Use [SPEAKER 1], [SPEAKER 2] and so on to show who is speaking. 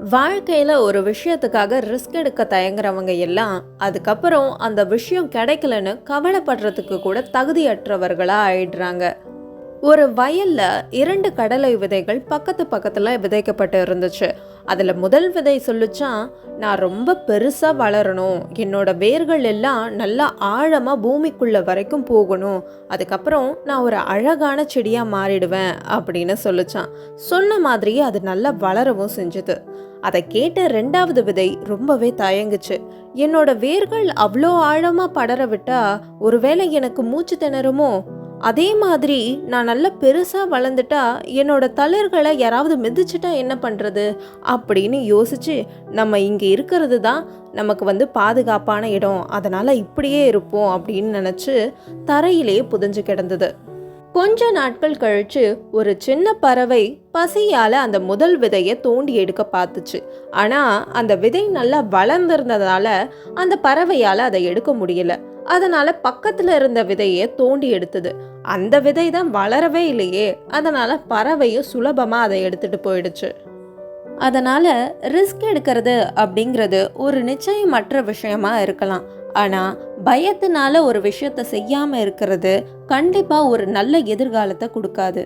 [SPEAKER 1] வாழ்க்கையில் ஒரு விஷயத்துக்காக ரிஸ்க் எடுக்க தயங்குறவங்க எல்லாம் அதுக்கப்புறம் அந்த விஷயம் கிடைக்கலன்னு கவலைப்படுறதுக்கு கூட தகுதியற்றவர்களாக ஆயிடுறாங்க. ஒரு வயல்ல 2 கடலை விதைகள் பக்கத்து பக்கத்துல விதைக்கப்பட்டு இருந்துச்சு. அதுல முதல் விதை சொல்லுச்சான், நான் ரொம்ப பெருசா வளரணும், என்னோட வேர்கள் எல்லாம் நல்லா ஆழமா பூமிக்குள்ள வரைக்கும் போகணும், அதுக்கப்புறம் நான் ஒரு அழகான செடியா மாறிடுவேன் அப்படின்னு சொல்லுச்சான். சொன்ன மாதிரியே அது நல்லா வளரவும் செஞ்சது. அதை கேட்ட 2வது விதை ரொம்பவே தயங்குச்சு. என்னோட வேர்கள் அவ்வளோ ஆழமா படர விட்டா ஒருவேளை எனக்கு மூச்சு திணறுமோ, அதே மாதிரி நான் நல்லா பெருசா வளர்ந்துட்டா என்னோட தளிர்களை யாராவது மிதிச்சிட்டா என்ன பண்றது அப்படின்னு யோசிச்சு, நம்ம இங்க இருக்கிறது தான் நமக்கு பாதுகாப்பான இடம், அதனால இப்படியே இருப்போம் அப்படின்னு நினைச்சு தரையிலேயே புதைஞ்சு கிடந்தது. கொஞ்ச நாட்கள் கழிச்சு ஒரு சின்ன பறவை பசியால அந்த முதல் விதையை தோண்டி எடுக்க பார்த்துச்சு. ஆனா அந்த விதை நல்லா வளர்ந்திருந்ததால அந்த பறவையால அதை எடுக்க முடியல. அதனால பக்கத்துல இருந்த விதையை தோண்டி எடுத்தது. அந்த விதை தான் வளரவே இல்லையே, அதனால பறவையும் சுலபமா அதை எடுத்துட்டு போயிடுச்சு. அதனால ரிஸ்க் எடுக்கிறது அப்படிங்கிறது ஒரு நிச்சயமற்ற விஷயமா இருக்கலாம். ஆனா பயத்தினால ஒரு விஷயத்த செய்யாம இருக்கிறது கண்டிப்பா ஒரு நல்ல எதிர்காலத்தை கொடுக்காது.